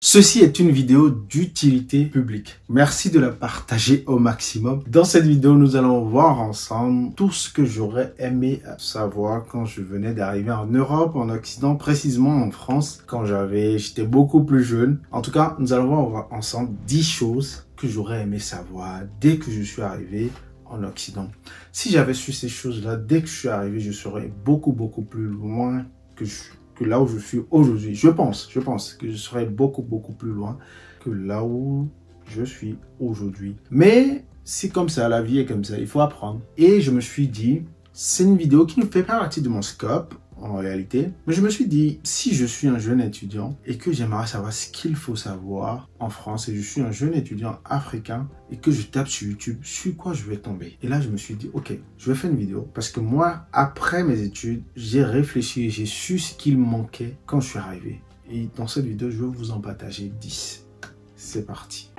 Ceci est une vidéo d'utilité publique. Merci de la partager au maximum. Dans cette vidéo, nous allons voir ensemble tout ce que j'aurais aimé savoir quand je venais d'arriver en Europe, en Occident, précisément en France, quand j'étais beaucoup plus jeune. En tout cas, nous allons voir ensemble 10 choses que j'aurais aimé savoir dès que je suis arrivé en Occident. Si j'avais su ces choses-là, dès que je suis arrivé, je serais beaucoup plus loin que là où je suis aujourd'hui. Je pense que je serais beaucoup plus loin que là où je suis aujourd'hui. Mais c'est comme ça, la vie est comme ça, il faut apprendre. Et je me suis dit, c'est une vidéo qui ne fait pas partie de mon scope, en réalité. Mais je me suis dit, si je suis un jeune étudiant et que j'aimerais savoir ce qu'il faut savoir en France, et je suis un jeune étudiant africain et que je tape sur YouTube, sur quoi je vais tomber? Et là, je me suis dit, ok, je vais faire une vidéo parce que moi, après mes études, j'ai réfléchi, j'ai su ce qu'il manquait quand je suis arrivé. Et dans cette vidéo, je vais vous en partager 10. C'est parti.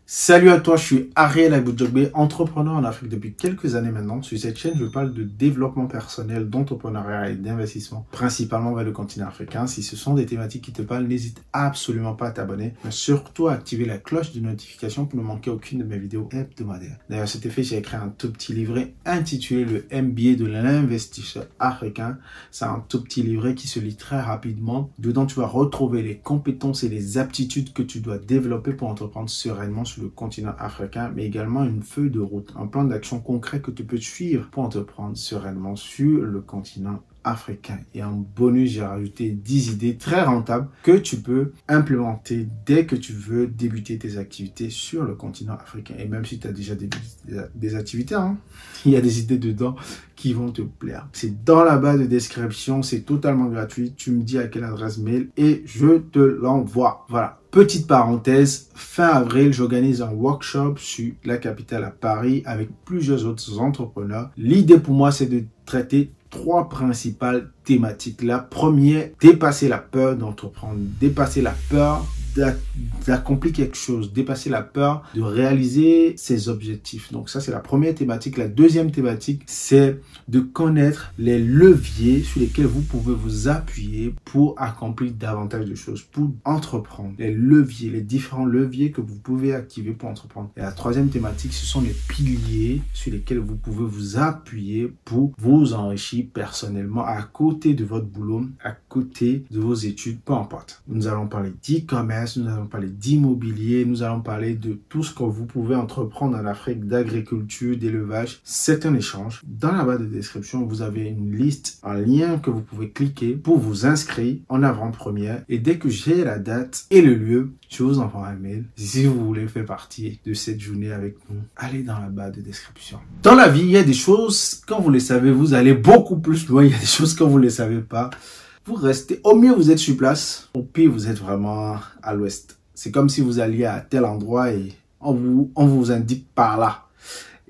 Salut à toi, je suis Ariel Aboudjogbe, entrepreneur en Afrique depuis quelques années maintenant. Sur cette chaîne, je parle de développement personnel, d'entrepreneuriat et d'investissement, principalement vers le continent africain. Si ce sont des thématiques qui te parlent, n'hésite absolument pas à t'abonner, mais surtout à activer la cloche de notification pour ne manquer aucune de mes vidéos hebdomadaires. D'ailleurs, à cet effet, j'ai écrit un tout petit livret intitulé le MBA de l'investisseur africain. C'est un tout petit livret qui se lit très rapidement. Dedans, tu vas retrouver les compétences et les aptitudes que tu dois développer pour entreprendre sereinement sur le continent africain, mais également une feuille de route, un plan d'action concret que tu peux suivre pour entreprendre sereinement sur le continent africain. Et en bonus, j'ai rajouté 10 idées très rentables que tu peux implémenter dès que tu veux débuter tes activités sur le continent africain. Et même si tu as déjà des activités, il y a des idées dedans qui vont te plaire. C'est dans la barre de description, c'est totalement gratuit. Tu me dis à quelle adresse mail et je te l'envoie. Voilà. Petite parenthèse, fin avril, j'organise un workshop sur la capitale à Paris avec plusieurs autres entrepreneurs. L'idée pour moi, c'est de traiter 3 principales thématiques. La première, dépasser la peur d'entreprendre, dépasser la peur d'accomplir quelque chose, dépasser la peur de réaliser ses objectifs. Donc ça, c'est la première thématique. La deuxième thématique, c'est de connaître les leviers sur lesquels vous pouvez vous appuyer pour accomplir davantage de choses, pour entreprendre. Les leviers, les différents leviers que vous pouvez activer pour entreprendre. Et la troisième thématique, ce sont les piliers sur lesquels vous pouvez vous appuyer pour vous enrichir personnellement à côté de votre boulot, à côté de vos études, peu importe. Nous allons parler d'e-commerce, nous allons parler d'immobilier, nous allons parler de tout ce que vous pouvez entreprendre en Afrique, d'agriculture, d'élevage. C'est un échange. Dans la barre de description, vous avez une liste, un lien que vous pouvez cliquer pour vous inscrire en avant-première. Et dès que j'ai la date et le lieu, je vous envoie un mail. Si vous voulez faire partie de cette journée avec nous, allez dans la barre de description. Dans la vie, il y a des choses, quand vous les savez, vous allez beaucoup plus loin. Il y a des choses quand vous ne les savez pas. Vous restez, au mieux vous êtes sur place, au pire vous êtes vraiment à l'ouest. C'est comme si vous alliez à tel endroit et on vous indique par là.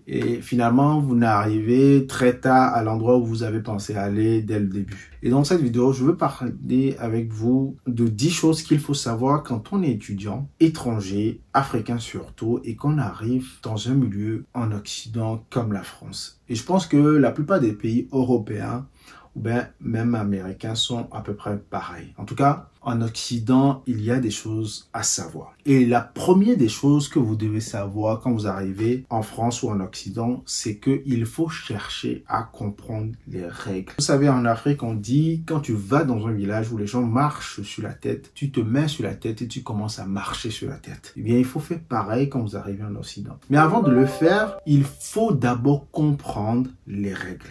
Et finalement, vous n'arrivez très tard à l'endroit où vous avez pensé aller dès le début. Et dans cette vidéo, je veux parler avec vous de 10 choses qu'il faut savoir quand on est étudiant, étranger, africain surtout, et qu'on arrive dans un milieu en Occident comme la France. Et je pense que la plupart des pays européens ou bien même américains sont à peu près pareils. En tout cas, en Occident, il y a des choses à savoir. Et la première des choses que vous devez savoir quand vous arrivez en France ou en Occident, c'est qu'il faut chercher à comprendre les règles. Vous savez, en Afrique, on dit, quand tu vas dans un village où les gens marchent sur la tête, tu te mets sur la tête et tu commences à marcher sur la tête. Eh bien, il faut faire pareil quand vous arrivez en Occident. Mais avant de le faire, il faut d'abord comprendre les règles.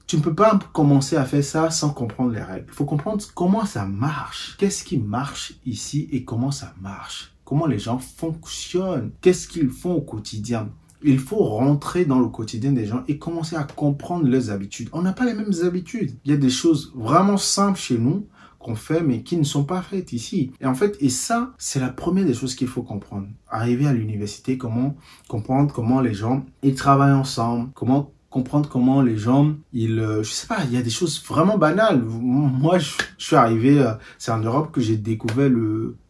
Tu ne peux pas commencer à faire ça sans comprendre les règles. Il faut comprendre comment ça marche. Qu'est-ce qui marche ici et comment ça marche? Comment les gens fonctionnent? Qu'est-ce qu'ils font au quotidien? Il faut rentrer dans le quotidien des gens et commencer à comprendre leurs habitudes. On n'a pas les mêmes habitudes. Il y a des choses vraiment simples chez nous qu'on fait mais qui ne sont pas faites ici. Et en fait, ça, c'est la première des choses qu'il faut comprendre. Arriver à l'université, comprendre comment les gens ils travaillent ensemble, comprendre comment les gens, je sais pas, il y a des choses vraiment banales. Moi, je suis arrivé, c'est en Europe que j'ai découvert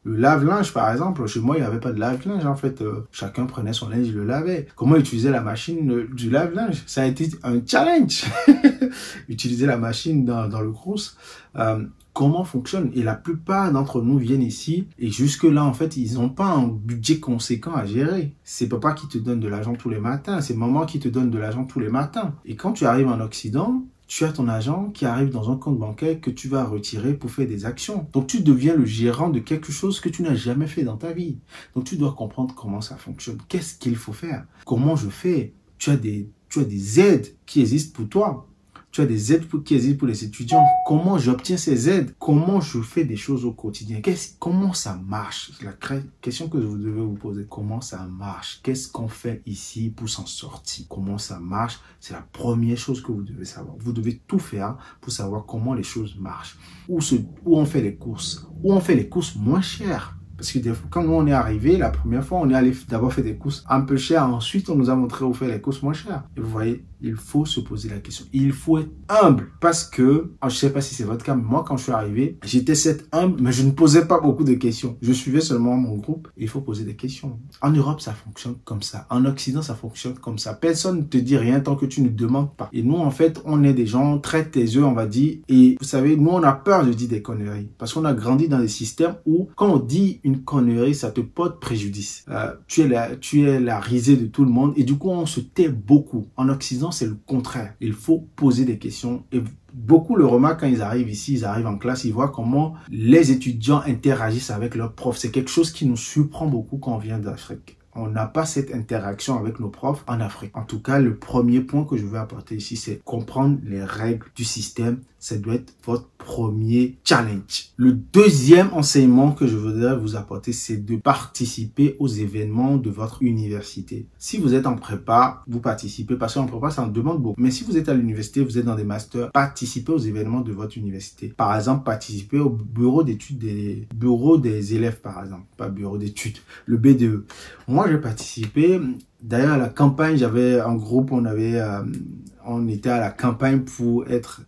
Le lave-linge, par exemple, chez moi, il n'y avait pas de lave-linge, en fait. Chacun prenait son linge, il le lavait. Comment utiliser la machine du lave-linge? Ça a été un challenge. Utiliser la machine dans le crous. Comment fonctionne? Et la plupart d'entre nous viennent ici et jusque-là, en fait, ils n'ont pas un budget conséquent à gérer. C'est papa qui te donne de l'argent tous les matins, c'est maman qui te donne de l'argent tous les matins. Et quand tu arrives en Occident, tu as ton argent qui arrive dans un compte bancaire que tu vas retirer pour faire des actions. Donc, tu deviens le gérant de quelque chose que tu n'as jamais fait dans ta vie. Donc, tu dois comprendre comment ça fonctionne. Qu'est-ce qu'il faut faire? Comment je fais? Tu as des aides qui existent pour toi. Tu as des aides qui existent pour les étudiants. Comment j'obtiens ces aides? Comment je fais des choses au quotidien? Comment ça marche? C'est la question que vous devez vous poser. Comment ça marche? Qu'est-ce qu'on fait ici pour s'en sortir? Comment ça marche? C'est la première chose que vous devez savoir. Vous devez tout faire pour savoir comment les choses marchent. Où on fait les courses? Où on fait les courses moins chères? Parce que quand nous on est arrivé, la première fois, on est allé d'abord faire des courses un peu chères. Ensuite, on nous a montré où faire les courses moins chères. Et vous voyez, il faut se poser la question. Il faut être humble parce que, je ne sais pas si c'est votre cas, mais moi, quand je suis arrivé, j'étais cette humble, mais je ne posais pas beaucoup de questions. Je suivais seulement mon groupe. Il faut poser des questions. En Europe, ça fonctionne comme ça. En Occident, ça fonctionne comme ça. Personne ne te dit rien tant que tu ne demandes pas. Et nous, en fait, on est des gens très taiseux, on va dire. Et vous savez, nous, on a peur de dire des conneries. Parce qu'on a grandi dans des systèmes où, quand on dit une connerie, ça te porte préjudice. Tu es la risée de tout le monde. Et du coup, on se tait beaucoup. En Occident, c'est le contraire. Il faut poser des questions et beaucoup le remarquent quand ils arrivent ici, ils arrivent en classe, ils voient comment les étudiants interagissent avec leurs profs. C'est quelque chose qui nous surprend beaucoup quand on vient d'Afrique. On n'a pas cette interaction avec nos profs en Afrique. En tout cas, le premier point que je veux apporter ici, c'est comprendre les règles du système. Ça doit être votre premier challenge. Le deuxième enseignement que je voudrais vous apporter, c'est de participer aux événements de votre université. Si vous êtes en prépa, vous participez, parce qu'en prépa, ça en demande beaucoup. Mais si vous êtes à l'université, vous êtes dans des masters, participez aux événements de votre université. Par exemple, participez au bureau d'études des élèves, par exemple. Pas bureau d'études, le BDE. Moi, j'ai participé. D'ailleurs, à la campagne, j'avais un groupe, on était à la campagne pour être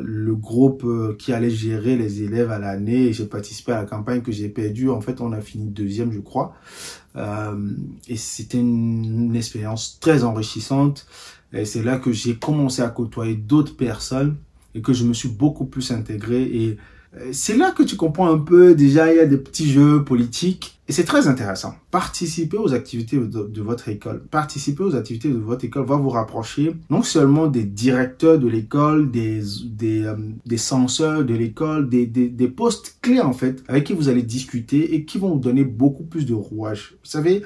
le groupe qui allait gérer les élèves à l'année. J'ai participé à la campagne que j'ai perdue. En fait, on a fini deuxième, je crois. Et c'était une expérience très enrichissante. Et c'est là que j'ai commencé à côtoyer d'autres personnes et que je me suis beaucoup plus intégré. Et c'est là que tu comprends un peu, déjà, il y a des petits jeux politiques. Et c'est très intéressant. Participer aux activités de votre école. Participer aux activités de votre école va vous rapprocher non seulement des directeurs de l'école, des censeurs de l'école, des postes clés en fait, avec qui vous allez discuter et qui vont vous donner beaucoup plus de rouage. Vous savez,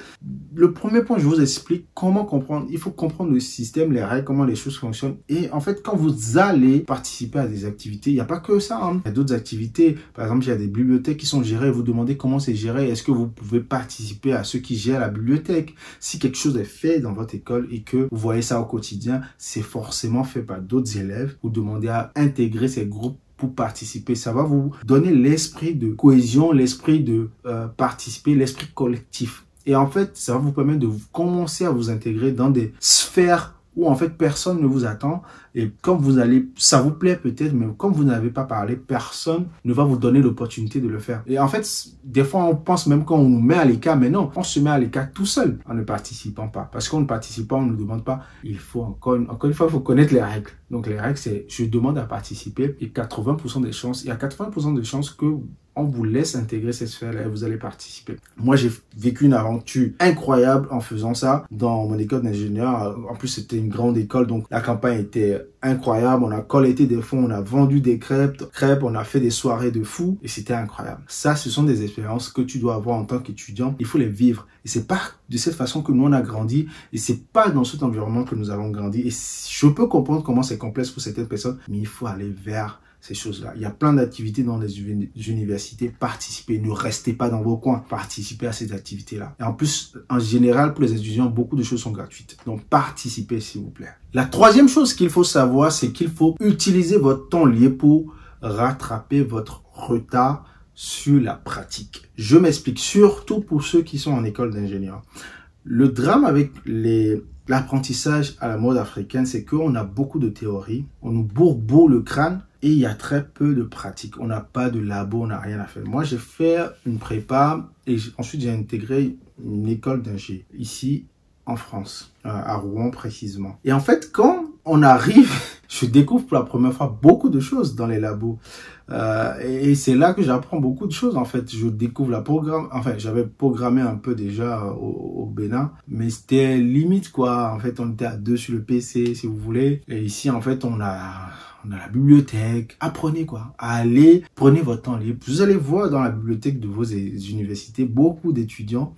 le premier point, je vous explique comment comprendre. Il faut comprendre le système, les règles, comment les choses fonctionnent. Et en fait, quand vous allez participer à des activités, il n'y a pas que ça. Il y a d'autres activités. Par exemple, il y a des bibliothèques qui sont gérées. Vous demandez comment c'est géré. Est-ce que vous pouvez participer à ceux qui gèrent la bibliothèque? Si quelque chose est fait dans votre école et que vous voyez ça au quotidien, c'est forcément fait par d'autres élèves. Vous demandez à intégrer ces groupes pour participer. Ça va vous donner l'esprit de cohésion, l'esprit de participer, l'esprit collectif. Et en fait, ça va vous permettre de commencer à vous intégrer dans des sphères où en fait personne ne vous attend et comme vous allez, ça vous plaît peut-être, mais comme vous n'avez pas parlé, personne ne va vous donner l'opportunité de le faire. Et en fait, des fois on pense même qu'on nous met à l'écart, mais non, on se met à l'écart tout seul en ne participant pas. Parce qu'on ne participe pas, on ne demande pas. Il faut encore une fois, il faut connaître les règles. Donc les règles, c'est je demande à participer et 80% des chances, il y a 80% de chances que on vous laisse intégrer cette sphère-là et vous allez participer. Moi, j'ai vécu une aventure incroyable en faisant ça dans mon école d'ingénieur. En plus, c'était une grande école, donc la campagne était incroyable. On a collecté des fonds, on a vendu des crêpes, on a fait des soirées de fou et c'était incroyable. Ça, ce sont des expériences que tu dois avoir en tant qu'étudiant. Il faut les vivre. Et c'est pas de cette façon que nous, on a grandi et c'est pas dans cet environnement que nous avons grandi. Et je peux comprendre comment c'est complexe pour certaines personnes, mais il faut aller vers ces choses-là. Il y a plein d'activités dans les universités. Participez, ne restez pas dans vos coins. Participez à ces activités-là. Et en plus, en général, pour les étudiants, beaucoup de choses sont gratuites. Donc, participez, s'il vous plaît. La troisième chose qu'il faut savoir, c'est qu'il faut utiliser votre temps libre pour rattraper votre retard sur la pratique. Je m'explique, surtout pour ceux qui sont en école d'ingénieur. Le drame avec l'apprentissage à la mode africaine, c'est qu'on a beaucoup de théories. On nous bourre le crâne, et il y a très peu de pratique. On n'a pas de labo, on n'a rien à faire. Moi, j'ai fait une prépa et ensuite j'ai intégré une école d'ingé ici en France, à Rouen précisément. Et en fait, quand on arrive, je découvre pour la première fois beaucoup de choses dans les labos. Et c'est là que j'apprends beaucoup de choses en fait. Je découvre la programme. Enfin, j'avais programmé un peu déjà au Bénin, mais c'était limite quoi. En fait, on était à deux sur le PC, si vous voulez. Et ici, en fait, on a la bibliothèque. Apprenez quoi. Allez, prenez votre temps libre. Vous allez voir dans la bibliothèque de vos universités beaucoup d'étudiants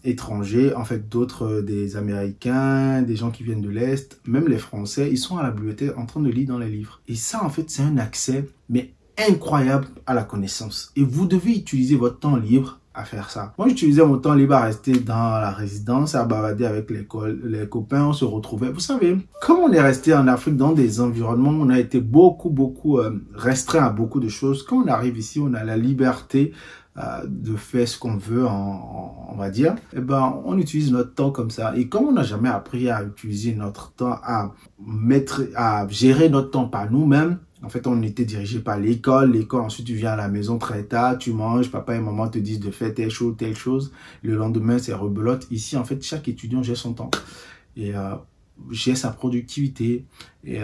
étrangers, en fait d'autres des Américains, des gens qui viennent de l'Est, même les Français. Ils sont à la bibliothèque en train de lire dans les livres. Et ça, en fait, c'est un accès, mais incroyable à la connaissance. Et vous devez utiliser votre temps libre à faire ça. Moi, j'utilisais mon temps libre à rester dans la résidence, à bavader avec les copains, on se retrouvait. Vous savez, comme on est resté en Afrique dans des environnements, on a été beaucoup restreint à beaucoup de choses. Quand on arrive ici, on a la liberté de faire ce qu'on veut, on va dire. Eh ben, on utilise notre temps comme ça. Et comme on n'a jamais appris à utiliser notre temps, à gérer notre temps par nous-mêmes, en fait, on était dirigé par l'école. L'école, ensuite, tu viens à la maison très tard, tu manges, papa et maman te disent de faire telle chose. Le lendemain, c'est rebelote. Ici, en fait, chaque étudiant gère son temps et gère sa productivité. Et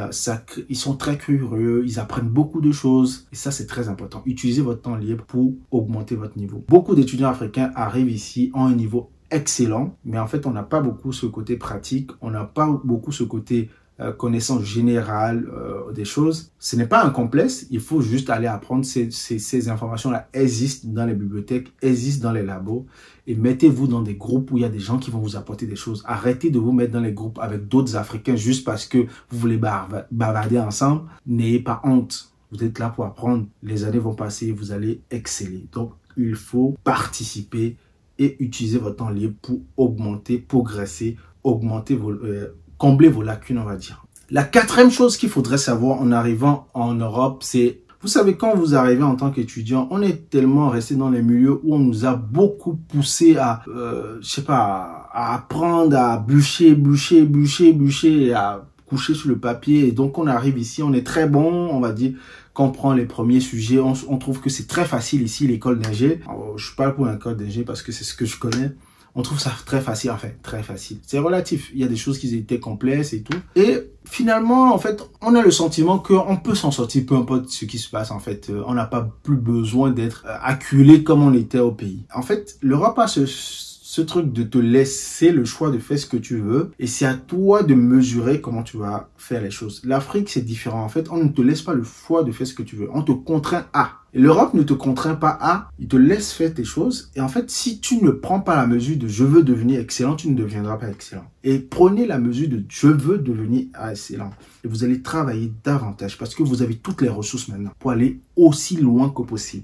ils sont très curieux, ils apprennent beaucoup de choses. Et ça, c'est très important. Utilisez votre temps libre pour augmenter votre niveau. Beaucoup d'étudiants africains arrivent ici, ont un niveau excellent, mais en fait, on n'a pas beaucoup ce côté pratique. On n'a pas beaucoup ce côté connaissance générale des choses. Ce n'est pas un complexe, il faut juste aller apprendre ces informations-là existent dans les bibliothèques, existent dans les labos et mettez-vous dans des groupes où il y a des gens qui vont vous apporter des choses. Arrêtez de vous mettre dans les groupes avec d'autres Africains juste parce que vous voulez bavarder ensemble. N'ayez pas honte. Vous êtes là pour apprendre. Les années vont passer, vous allez exceller. Donc, il faut participer et utiliser votre temps libre pour augmenter, progresser, combler vos lacunes, on va dire. La quatrième chose qu'il faudrait savoir en arrivant en Europe, c'est, vous savez, quand vous arrivez en tant qu'étudiant, on est tellement resté dans les milieux où on nous a beaucoup poussé à, à apprendre, à bûcher, et à coucher sur le papier. Et donc, on arrive ici, on est très bon, on va dire, qu'on prend les premiers sujets, on trouve que c'est très facile ici, l'école d'ingé. Je parle pour l'école d'ingé parce que c'est ce que je connais. On trouve ça très facile, enfin, très facile. C'est relatif. Il y a des choses qui étaient complexes et tout. Et finalement, en fait, on a le sentiment qu'on peut s'en sortir, peu importe ce qui se passe, en fait. On n'a pas plus besoin d'être acculé comme on était au pays. En fait, l'Europe a ce truc de te laisser le choix de faire ce que tu veux. Et c'est à toi de mesurer comment tu vas faire les choses. L'Afrique, c'est différent. En fait, on ne te laisse pas le choix de faire ce que tu veux. On te contraint à. Et l'Europe ne te contraint pas à, il te laisse faire tes choses. Et en fait, si tu ne prends pas la mesure de je veux devenir excellent, tu ne deviendras pas excellent. Et prenez la mesure de je veux devenir excellent. Et vous allez travailler davantage parce que vous avez toutes les ressources maintenant pour aller aussi loin que possible.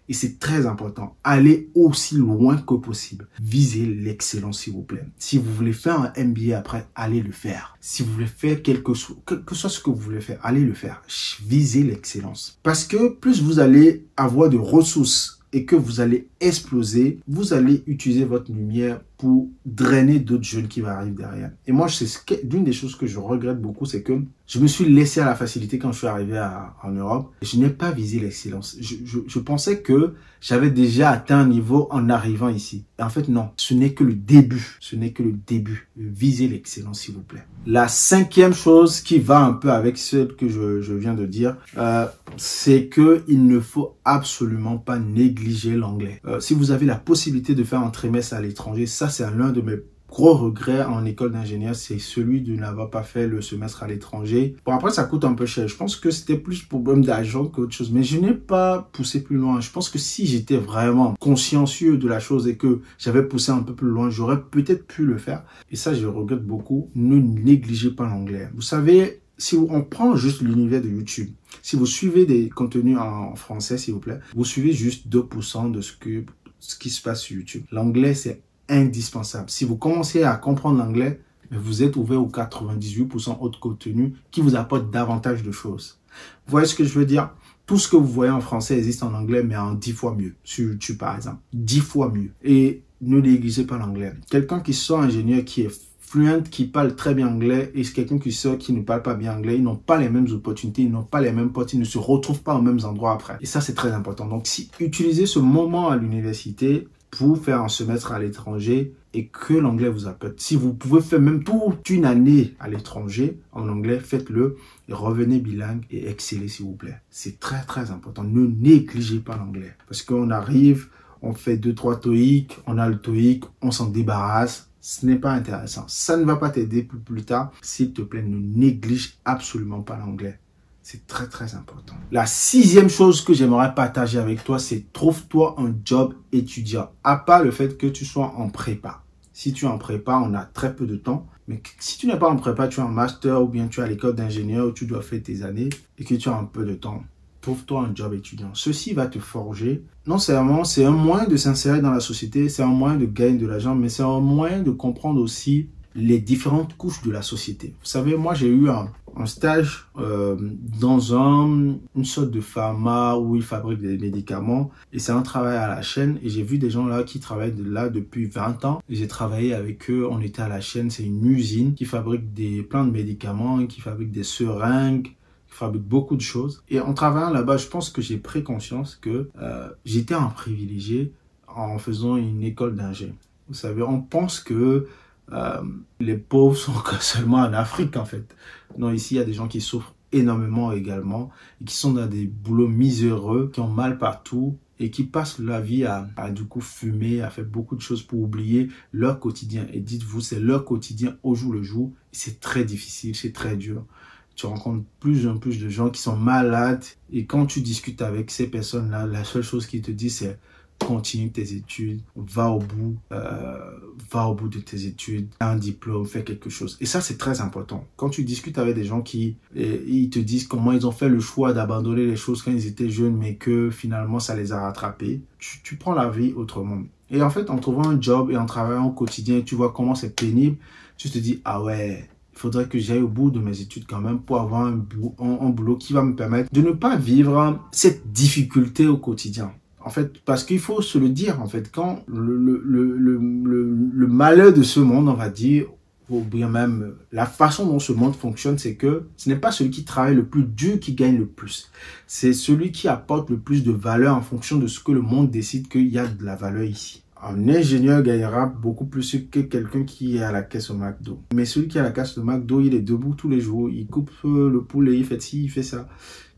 Et c'est très important. Allez aussi loin que possible. Visez l'excellence, s'il vous plaît. Si vous voulez faire un MBA après, allez le faire. Si vous voulez faire quelque chose, quel que soit ce que vous voulez faire, allez le faire. Visez l'excellence. Parce que plus vous allez avoir de ressources et que vous allez exploser, vous allez utiliser votre lumière pour drainer d'autres jeunes qui vont arriver derrière. Et moi, c'est d'une des choses que je regrette beaucoup, c'est que je me suis laissé à la facilité quand je suis arrivé en Europe. Je n'ai pas visé l'excellence. Je pensais que j'avais déjà atteint un niveau en arrivant ici. Et en fait, non. Ce n'est que le début. Ce n'est que le début. Visez l'excellence, s'il vous plaît. La cinquième chose qui va un peu avec ce que je viens de dire, c'est que il ne faut absolument pas négliger l'anglais. Si vous avez la possibilité de faire un trimestre à l'étranger, ça c'est l'un de mes gros regrets en école d'ingénieur, c'est celui de n'avoir pas fait le semestre à l'étranger. Bon, après ça coûte un peu cher. Je pense que c'était plus problème d'argent qu'autre chose, mais je n'ai pas poussé plus loin. Je pense que si j'étais vraiment consciencieux de la chose et que j'avais poussé un peu plus loin, j'aurais peut-être pu le faire. Et ça, je regrette beaucoup. Ne négligez pas l'anglais. Vous savez, si on prend juste l'univers de YouTube, si vous suivez des contenus en français, s'il vous plaît, vous suivez juste 2% de ce qui se passe sur YouTube. L'anglais, c'est indispensable. Si vous commencez à comprendre l'anglais, vous êtes ouvert aux 98% autres contenus qui vous apportent davantage de choses. Vous voyez ce que je veux dire? Tout ce que vous voyez en français existe en anglais, mais en 10 fois mieux. Sur YouTube, par exemple. 10 fois mieux. Et ne négligez pas l'anglais. Quelqu'un qui soit ingénieur, qui est fluent qui parle très bien anglais et quelqu'un qui sort qui ne parle pas bien anglais, ils n'ont pas les mêmes opportunités, ils n'ont pas les mêmes potes, ils ne se retrouvent pas aux mêmes endroits après. Et ça, c'est très important. Donc, si utilisez ce moment à l'université pour faire un semestre à l'étranger et que l'anglais vous appelle. Si vous pouvez faire même toute une année à l'étranger en anglais, faites-le et revenez bilingue et excellez s'il vous plaît. C'est très très important. Ne négligez pas l'anglais parce qu'on arrive, on fait 2-3 TOEIC, on a le TOEIC, on s'en débarrasse. Ce n'est pas intéressant. Ça ne va pas t'aider pour plus tard. S'il te plaît, ne néglige absolument pas l'anglais. C'est très, très important. La 6e chose que j'aimerais partager avec toi, c'est trouve-toi un job étudiant. À part le fait que tu sois en prépa. Si tu es en prépa, on a très peu de temps. Mais si tu n'es pas en prépa, tu es en master ou bien tu es à l'école d'ingénieur où tu dois faire tes années et que tu as un peu de temps, trouve-toi un job étudiant. Ceci va te forger. Non seulement c'est un moyen de s'insérer dans la société, c'est un moyen de gagner de l'argent, mais c'est un moyen de comprendre aussi les différentes couches de la société. Vous savez, moi j'ai eu un stage dans une sorte de pharma où ils fabriquent des médicaments et c'est un travail à la chaîne et j'ai vu des gens là qui travaillent là depuis 20 ans et j'ai travaillé avec eux, on était à la chaîne, c'est une usine qui fabrique plein de médicaments, qui fabrique des seringues, qui fabrique beaucoup de choses et en travaillant là-bas, je pense que j'ai pris conscience que j'étais un privilégié en faisant une école d'ingé. Vous savez, on pense que les pauvres sont seulement en Afrique en fait. Non, ici il y a des gens qui souffrent énormément également et qui sont dans des boulots miséreux, qui ont mal partout et qui passent leur vie à du coup fumer, à faire beaucoup de choses pour oublier leur quotidien. Et dites-vous, c'est leur quotidien au jour le jour. C'est très difficile, c'est très dur. Tu rencontres plus en plus de gens qui sont malades et quand tu discutes avec ces personnes-là, la seule chose qu'ils te disent c'est continue tes études, va au bout de tes études, un diplôme, fais quelque chose. Et ça, c'est très important. Quand tu discutes avec des gens ils te disent comment ils ont fait le choix d'abandonner les choses quand ils étaient jeunes, mais que finalement, ça les a rattrapés, tu prends la vie autrement. Et en fait, en trouvant un job et en travaillant au quotidien, tu vois comment c'est pénible, tu te dis, ah ouais, il faudrait que j'aille au bout de mes études quand même pour avoir un boulot qui va me permettre de ne pas vivre cette difficulté au quotidien. En fait, parce qu'il faut se le dire, en fait, quand le malheur de ce monde, on va dire, ou bien même la façon dont ce monde fonctionne, c'est que ce n'est pas celui qui travaille le plus dur qui gagne le plus. C'est celui qui apporte le plus de valeur en fonction de ce que le monde décide qu'il y a de la valeur ici. Un ingénieur gagnera beaucoup plus que quelqu'un qui est à la caisse au McDo. Mais celui qui est à la caisse au McDo, il est debout tous les jours, il coupe le poulet, il fait ci, il fait ça.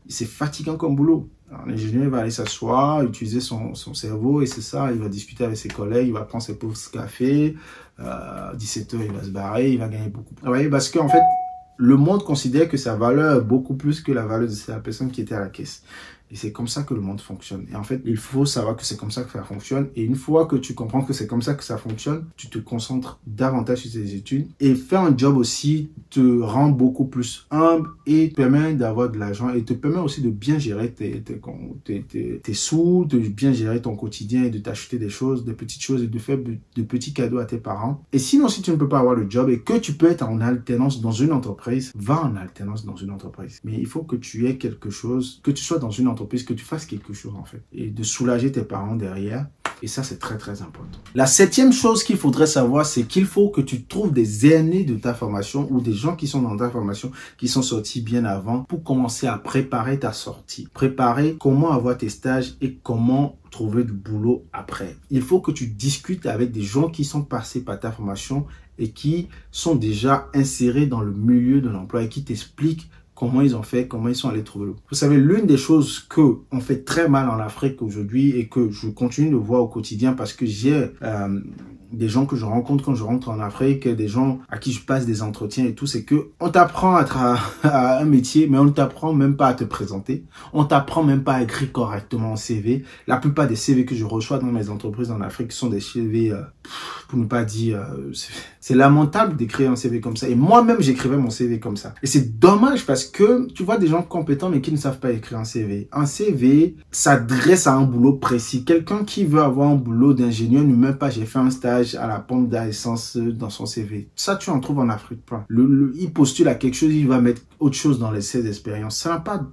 C'est fatigant comme boulot. L'ingénieur va aller s'asseoir, utiliser son cerveau et c'est ça, il va discuter avec ses collègues, il va prendre ses pauses café, 17 h il va se barrer, il va gagner beaucoup. Vous voyez, parce qu'en fait, le monde considère que sa valeur est beaucoup plus que la valeur de la personne qui était à la caisse. Et c'est comme ça que le monde fonctionne. Et en fait, il faut savoir que c'est comme ça que ça fonctionne. Et une fois que tu comprends que c'est comme ça que ça fonctionne, tu te concentres davantage sur tes études. Et faire un job aussi te rend beaucoup plus humble et te permet d'avoir de l'argent et te permet aussi de bien gérer tes sous, de bien gérer ton quotidien et de t'acheter des choses, des petites choses et de faire de petits cadeaux à tes parents. Et sinon, si tu ne peux pas avoir le job et que tu peux être en alternance dans une entreprise, va en alternance dans une entreprise. Mais il faut que tu aies quelque chose, que tu sois dans une entreprise, que tu fasses quelque chose en fait et de soulager tes parents derrière et ça c'est très très important. La 7e chose qu'il faudrait savoir, c'est qu'il faut que tu trouves des aînés de ta formation ou des gens qui sont dans ta formation qui sont sortis bien avant pour commencer à préparer ta sortie, préparer comment avoir tes stages et comment trouver du boulot après. Il faut que tu discutes avec des gens qui sont passés par ta formation et qui sont déjà insérés dans le milieu de l'emploi et qui t'expliquent comment ils ont fait, comment ils sont allés trouver l'eau. Vous savez, l'une des choses qu'on fait très mal en Afrique aujourd'hui et que je continue de voir au quotidien parce que j'ai des gens que je rencontre quand je rentre en Afrique, des gens à qui je passe des entretiens et tout, c'est que on t'apprend à un métier, mais on ne t'apprend même pas à te présenter. On t'apprend même pas à écrire correctement un CV. La plupart des CV que je reçois dans mes entreprises en Afrique sont des CV, pour ne pas dire, c'est lamentable d'écrire un CV comme ça. Et moi-même, j'écrivais mon CV comme ça. Et c'est dommage parce que tu vois des gens compétents mais qui ne savent pas écrire un CV. Un CV s'adresse à un boulot précis. Quelqu'un qui veut avoir un boulot d'ingénieur ne met pas j'ai fait un stage, stage à la pompe à essence dans son CV. Ça, tu en trouves en Afrique plein. Il postule à quelque chose, il va mettre autre chose dans ses expériences.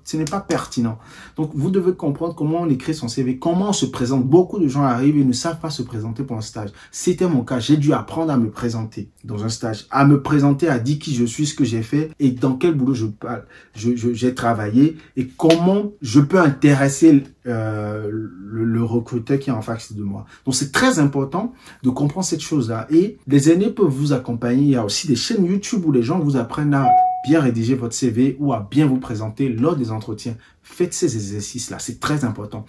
Ce n'est pas pertinent. Donc, vous devez comprendre comment on écrit son CV, comment on se présente. Beaucoup de gens arrivent et ne savent pas se présenter pour un stage. C'était mon cas. J'ai dû apprendre à me présenter dans un stage, à me présenter, à dire qui je suis, ce que j'ai fait et dans quel boulot j'ai travaillé et comment je peux intéresser le recruteur qui est en face de moi. Donc, c'est très important de comprendre cette chose-là. Et les aînés peuvent vous accompagner. Il y a aussi des chaînes YouTube où les gens vous apprennent à bien rédiger votre CV ou à bien vous présenter lors des entretiens. Faites ces exercices-là, c'est très important.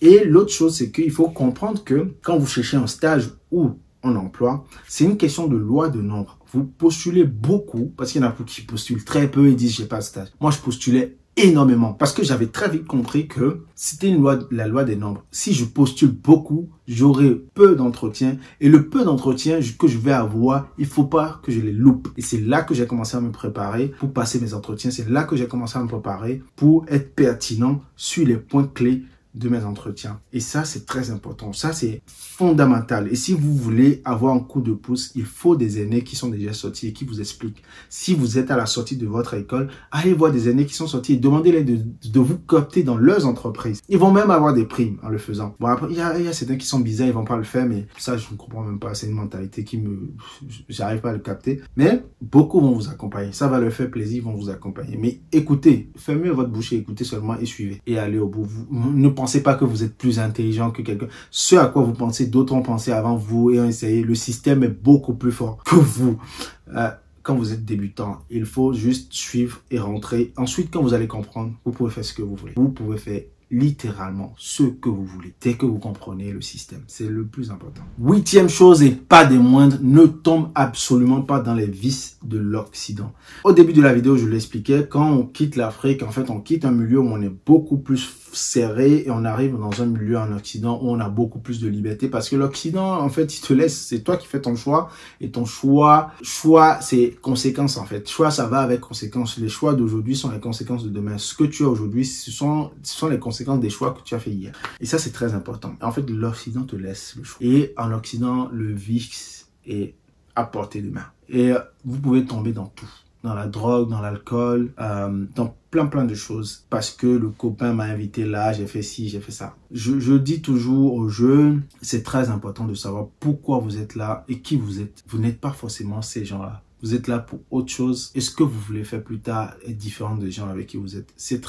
Et l'autre chose, c'est qu'il faut comprendre que quand vous cherchez un stage ou un emploi, c'est une question de loi de nombre. Vous postulez beaucoup, parce qu'il y en a qui postulent très peu et disent « j'ai pas de stage ». Moi, je postulais énormément parce que j'avais très vite compris que c'était la loi des nombres. Si je postule beaucoup, j'aurai peu d'entretiens et le peu d'entretiens que je vais avoir, il faut pas que je les loupe. Et c'est là que j'ai commencé à me préparer pour passer mes entretiens. C'est là que j'ai commencé à me préparer pour être pertinent sur les points clés de mes entretiens. Et ça, c'est très important. Ça, c'est fondamental. Et si vous voulez avoir un coup de pouce, il faut des aînés qui sont déjà sortis et qui vous expliquent. Si vous êtes à la sortie de votre école, allez voir des aînés qui sont sortis et demandez-les de vous coopter dans leurs entreprises. Ils vont même avoir des primes en le faisant. Bon, après, il y a certains qui sont bizarres, ils vont pas le faire, mais ça, je ne comprends même pas. C'est une mentalité j'arrive pas à le capter. Mais beaucoup vont vous accompagner. Ça va leur faire plaisir, ils vont vous accompagner. Mais écoutez, fermez votre bouche et écoutez seulement et suivez. Et allez au bout. Ne pensez pas que vous êtes plus intelligent que quelqu'un. Ce à quoi vous pensez, d'autres ont pensé avant vous et ont essayé. Le système est beaucoup plus fort que vous. Quand vous êtes débutant, il faut juste suivre et rentrer. Ensuite, quand vous allez comprendre, vous pouvez faire ce que vous voulez. Vous pouvez faire littéralement ce que vous voulez. Dès que vous comprenez le système, c'est le plus important. 8e chose et pas des moindres, ne tombe absolument pas dans les vices de l'Occident. Au début de la vidéo, je l'expliquais, quand on quitte l'Afrique, en fait, on quitte un milieu où on est beaucoup plus serré et on arrive dans un milieu en Occident où on a beaucoup plus de liberté parce que l'Occident, en fait, il te laisse, c'est toi qui fais ton choix et ton choix, c'est conséquences en fait. Choix, ça va avec conséquences. Les choix d'aujourd'hui sont les conséquences de demain. Ce que tu as aujourd'hui, ce sont les conséquences des choix que tu as fait hier. Et ça, c'est très important. En fait, l'Occident te laisse le choix. Et en Occident, le vice est à portée de main. Et vous pouvez tomber dans tout. Dans la drogue, dans l'alcool, dans plein de choses. Parce que le copain m'a invité là, j'ai fait ci, j'ai fait ça. Je dis toujours aux jeunes, c'est très important de savoir pourquoi vous êtes là et qui vous êtes. Vous n'êtes pas forcément ces gens-là. Vous êtes là pour autre chose. Et ce que vous voulez faire plus tard est différent des gens avec qui vous êtes. C'est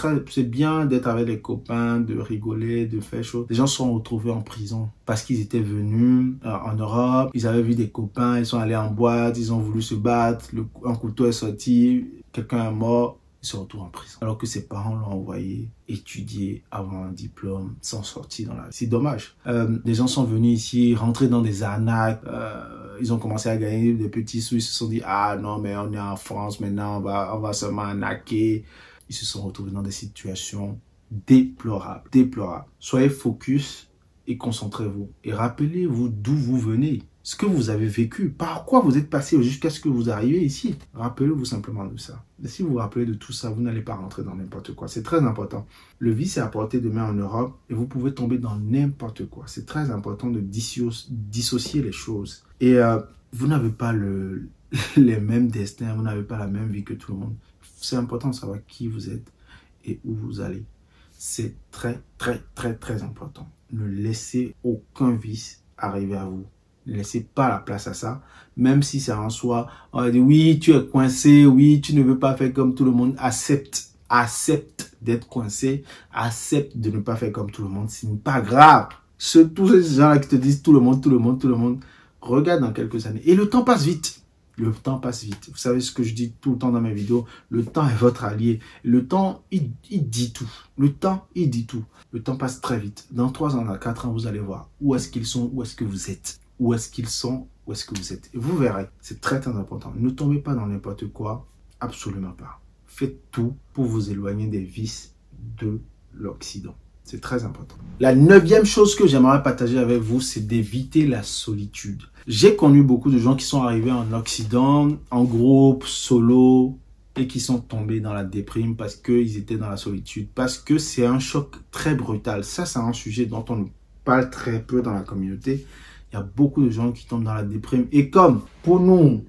bien d'être avec les copains, de rigoler, de faire choses. Les gens se sont retrouvés en prison parce qu'ils étaient venus en Europe. Ils avaient vu des copains, ils sont allés en boîte, ils ont voulu se battre. Un couteau est sorti, quelqu'un est mort. Ils se retrouvent en prison. Alors que ses parents l'ont envoyé étudier, avoir un diplôme, s'en sortir dans la vie. C'est dommage. Des gens sont venus ici, rentrer dans des arnaques. Ils ont commencé à gagner des petits sous. Ils se sont dit, ah non, mais on est en France maintenant, on va seulement arnaquer. Ils se sont retrouvés dans des situations déplorables. Déplorables. Soyez focus et concentrez-vous. Et rappelez-vous d'où vous venez. Ce que vous avez vécu, par quoi vous êtes passé jusqu'à ce que vous arriviez ici. Rappelez-vous simplement de ça. Et si vous vous rappelez de tout ça, vous n'allez pas rentrer dans n'importe quoi. C'est très important. Le vice est à portée de main en Europe et vous pouvez tomber dans n'importe quoi. C'est très important de dissocier les choses. Et vous n'avez pas les mêmes destins, vous n'avez pas la même vie que tout le monde. C'est important de savoir qui vous êtes et où vous allez. C'est très important. Ne laissez aucun vice arriver à vous. Ne laissez pas la place à ça, même si c'est en soi, on va dire oui, tu es coincé, oui, tu ne veux pas faire comme tout le monde, accepte d'être coincé, accepte de ne pas faire comme tout le monde, ce n'est pas grave. Tous ces gens-là qui te disent tout le monde, regarde dans quelques années. Et le temps passe vite. Le temps passe vite. Vous savez ce que je dis tout le temps dans mes vidéos, le temps est votre allié. Le temps, il dit tout. Le temps, il dit tout. Le temps passe très vite. Dans 3 ans, dans 4 ans, vous allez voir où est-ce qu'ils sont, où est-ce que vous êtes. Où est-ce qu'ils sont, où est-ce que vous êtes. Et vous verrez, c'est très important. Ne tombez pas dans n'importe quoi, absolument pas. Faites tout pour vous éloigner des vices de l'Occident. C'est très important. La 9e chose que j'aimerais partager avec vous, c'est d'éviter la solitude. J'ai connu beaucoup de gens qui sont arrivés en Occident, en groupe, solo, et qui sont tombés dans la déprime parce qu'ils étaient dans la solitude. Parce que c'est un choc très brutal. Ça, c'est un sujet dont on parle très peu dans la communauté. Il Il y a beaucoup de gens qui tombent dans la déprime. Et comme pour nous,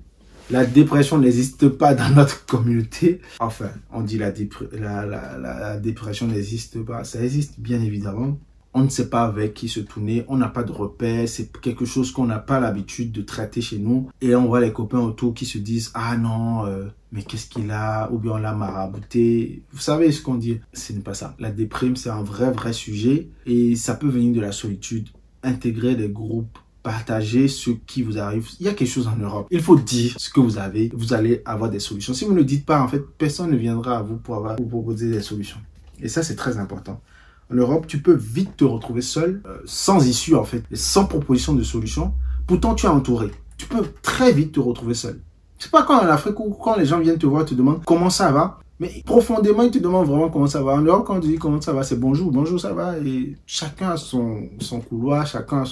la dépression n'existe pas dans notre communauté. Enfin, on dit la dépression n'existe pas. Ça existe bien évidemment. On ne sait pas avec qui se tourner. On n'a pas de repères. C'est quelque chose qu'on n'a pas l'habitude de traiter chez nous. Et on voit les copains autour qui se disent « Ah non, mais qu'est-ce qu'il a ?» Ou bien on l'a marabouté. Vous savez ce qu'on dit. Ce n'est pas ça. La déprime, c'est un vrai sujet. Et ça peut venir de la solitude. Intégrer des groupes. Partagez ce qui vous arrive. Il y a quelque chose en Europe. Il faut dire ce que vous avez. Vous allez avoir des solutions. Si vous ne le dites pas, en fait, personne ne viendra à vous pour vous proposer des solutions. Et ça, c'est très important. En Europe, tu peux vite te retrouver seul, sans issue, en fait, sans proposition de solution. Pourtant, tu es entouré. Tu peux très vite te retrouver seul. C'est pas comme en Afrique où quand les gens viennent te voir, te demandent comment ça va. Mais profondément, ils te demandent vraiment comment ça va. En Europe, quand on te dit comment ça va, c'est bonjour, bonjour, ça va. Et chacun a son couloir, chacun a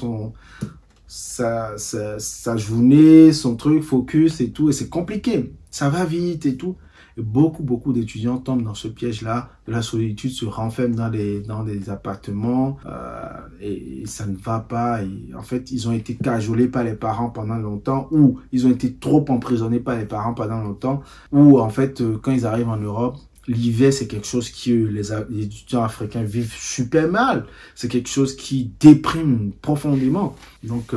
sa journée, son truc, focus et tout, et c'est compliqué. Ça va vite et tout. Et beaucoup d'étudiants tombent dans ce piège-là de la solitude, se renferment dans des appartements et ça ne va pas. Et en fait, ils ont été cajolés par les parents pendant longtemps ou ils ont été trop emprisonnés par les parents pendant longtemps ou en fait, quand ils arrivent en Europe, l'hiver, c'est quelque chose que les étudiants africains vivent super mal. C'est quelque chose qui déprime profondément. Donc,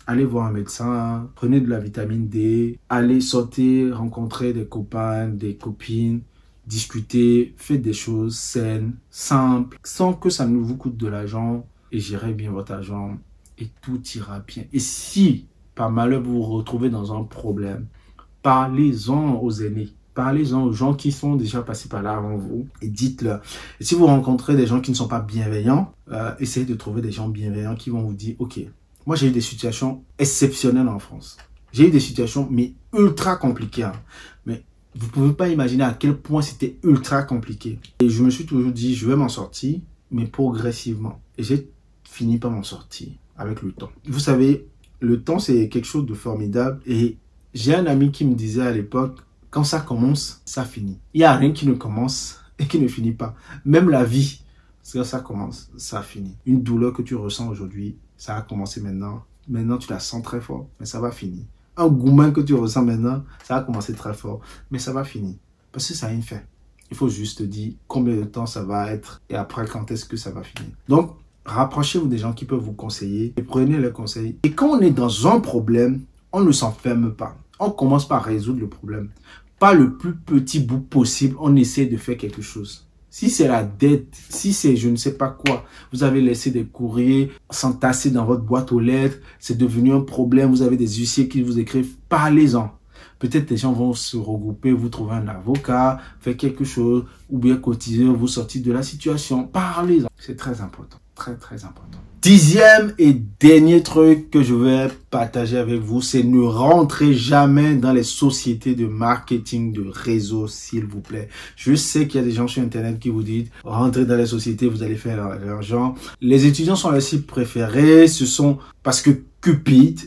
allez voir un médecin, prenez de la vitamine D, allez sortir, rencontrer des copains, des copines, discuter, faites des choses saines, simples, sans que ça ne vous coûte de l'argent et gérez bien votre argent et tout ira bien. Et si, par malheur, vous vous retrouvez dans un problème, parlez-en aux aînés. Parlez-en aux gens qui sont déjà passés par là avant vous et dites-leur. Et si vous rencontrez des gens qui ne sont pas bienveillants, essayez de trouver des gens bienveillants qui vont vous dire « Ok, moi j'ai eu des situations exceptionnelles en France. J'ai eu des situations mais ultra compliquées. Hein. Mais vous ne pouvez pas imaginer à quel point c'était ultra compliqué. Et je me suis toujours dit « Je vais m'en sortir, mais progressivement. » Et j'ai fini par m'en sortir avec le temps. Vous savez, le temps c'est quelque chose de formidable. Et j'ai un ami qui me disait à l'époque, quand ça commence, ça finit. Il n'y a rien qui ne commence et qui ne finit pas. Même la vie, quand ça commence, ça finit. Une douleur que tu ressens aujourd'hui, ça a commencé maintenant. Maintenant, tu la sens très fort, mais ça va finir. Un gourmand que tu ressens maintenant, ça a commencé très fort, mais ça va finir. Parce que ça a une fin. Il faut juste dire combien de temps ça va être et après, quand est-ce que ça va finir. Donc, rapprochez-vous des gens qui peuvent vous conseiller et prenez les conseils. Et quand on est dans un problème, on ne s'enferme pas. On commence par résoudre le problème. Pas le plus petit bout possible, on essaie de faire quelque chose. Si c'est la dette, si c'est je ne sais pas quoi, vous avez laissé des courriers s'entasser dans votre boîte aux lettres, c'est devenu un problème, vous avez des huissiers qui vous écrivent, parlez-en. Peut-être les gens vont se regrouper, vous trouver un avocat, faire quelque chose, ou bien cotiser, vous sortir de la situation. Parlez-en. C'est très important, très important. 10e et dernier truc que je vais partager avec vous, c'est ne rentrez jamais dans les sociétés de marketing de réseau, s'il vous plaît. Je sais qu'il y a des gens sur Internet qui vous disent, rentrez dans les sociétés, vous allez faire de l'argent. Les étudiants sont les cibles préférées, ce sont parce que Cupid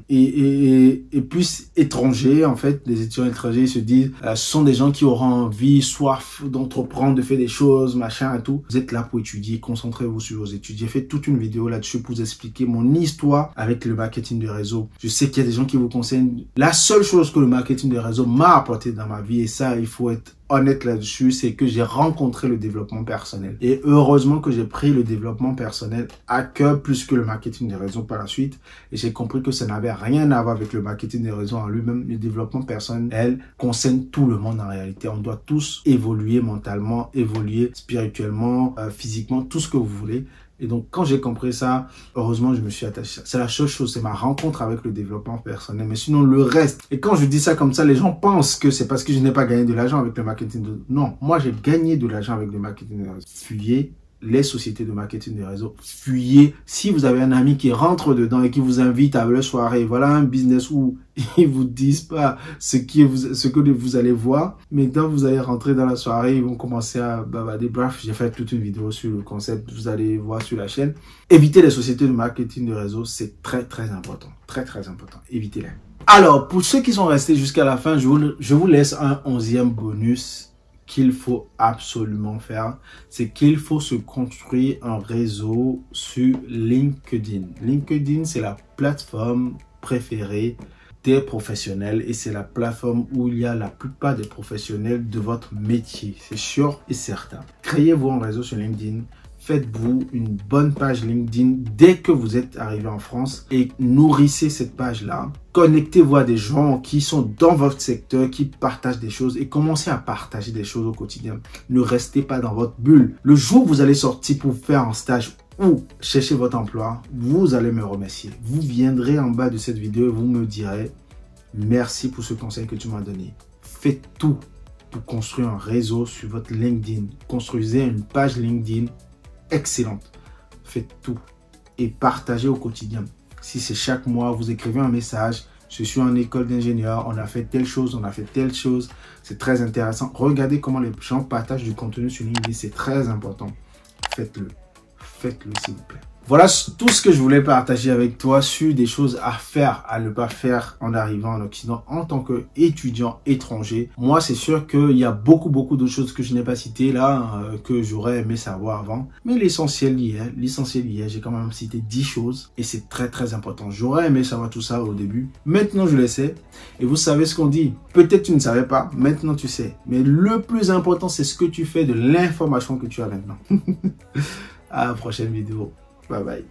et plus étrangers, en fait, les étudiants étrangers se disent, ce sont des gens qui auront envie, soif d'entreprendre, de faire des choses, machin et tout. Vous êtes là pour étudier, concentrez-vous sur vos études. J'ai fait toute une vidéo là-dessus pour vous expliquer mon histoire avec le marketing de réseau. Je sais qu'il y a des gens qui vous conseillent. La seule chose que le marketing de réseau m'a apporté dans ma vie, et ça, il faut être honnête là-dessus, c'est que j'ai rencontré le développement personnel. Et heureusement que j'ai pris le développement personnel à cœur plus que le marketing de réseau par la suite. Et j'ai compris que ça n'avait rien à voir avec le marketing de réseau en lui-même. Le développement personnel concerne tout le monde en réalité. On doit tous évoluer mentalement, évoluer spirituellement, physiquement, tout ce que vous voulez. Et donc, quand j'ai compris ça, heureusement, je me suis attaché. C'est la seule chose, c'est ma rencontre avec le développement personnel. Mais sinon, le reste. Et quand je dis ça comme ça, les gens pensent que c'est parce que je n'ai pas gagné de l'argent avec le marketing. Non, moi, j'ai gagné de l'argent avec le marketing de réseau. Fuyez les sociétés de marketing de réseau. Fuyez. Si vous avez un ami qui rentre dedans et qui vous invite à leur soirée, voilà un business où ils vous disent pas ce que vous allez voir, mais quand vous allez rentrer dans la soirée, ils vont commencer à bavarder. Bref, j'ai fait toute une vidéo sur le concept, vous allez voir sur la chaîne. Évitez les sociétés de marketing de réseau, c'est très important. Très important. Évitez-les. Alors, pour ceux qui sont restés jusqu'à la fin, je vous laisse un 11e bonus qu'il faut absolument faire, c'est qu'il faut se construire un réseau sur LinkedIn. LinkedIn, c'est la plateforme préférée des professionnels et c'est la plateforme où il y a la plupart des professionnels de votre métier, c'est sûr et certain. Créez-vous un réseau sur LinkedIn. Faites-vous une bonne page LinkedIn dès que vous êtes arrivé en France et nourrissez cette page-là. Connectez-vous à des gens qui sont dans votre secteur, qui partagent des choses et commencez à partager des choses au quotidien. Ne restez pas dans votre bulle. Le jour où vous allez sortir pour faire un stage ou chercher votre emploi, vous allez me remercier. Vous viendrez en bas de cette vidéo et vous me direz merci pour ce conseil que tu m'as donné. Faites tout pour construire un réseau sur votre LinkedIn. Construisez une page LinkedIn excellente. Faites tout et partagez au quotidien. Si c'est chaque mois, vous écrivez un message. Je suis en école d'ingénieur, on a fait telle chose, on a fait telle chose. C'est très intéressant. Regardez comment les gens partagent du contenu sur LinkedIn. C'est très important. Faites-le. Faites-le s'il vous plaît. Voilà tout ce que je voulais partager avec toi sur des choses à faire, à ne pas faire en arrivant en Occident en tant qu'étudiant étranger. Moi, c'est sûr qu'il y a beaucoup d'autres choses que je n'ai pas citées là, que j'aurais aimé savoir avant. Mais l'essentiel y est. J'ai quand même cité 10 choses et c'est très important. J'aurais aimé savoir tout ça au début. Maintenant, je le sais. Et vous savez ce qu'on dit. Peut-être tu ne savais pas. Maintenant, tu sais. Mais le plus important, c'est ce que tu fais de l'information que tu as maintenant. À la prochaine vidéo. Bye bye.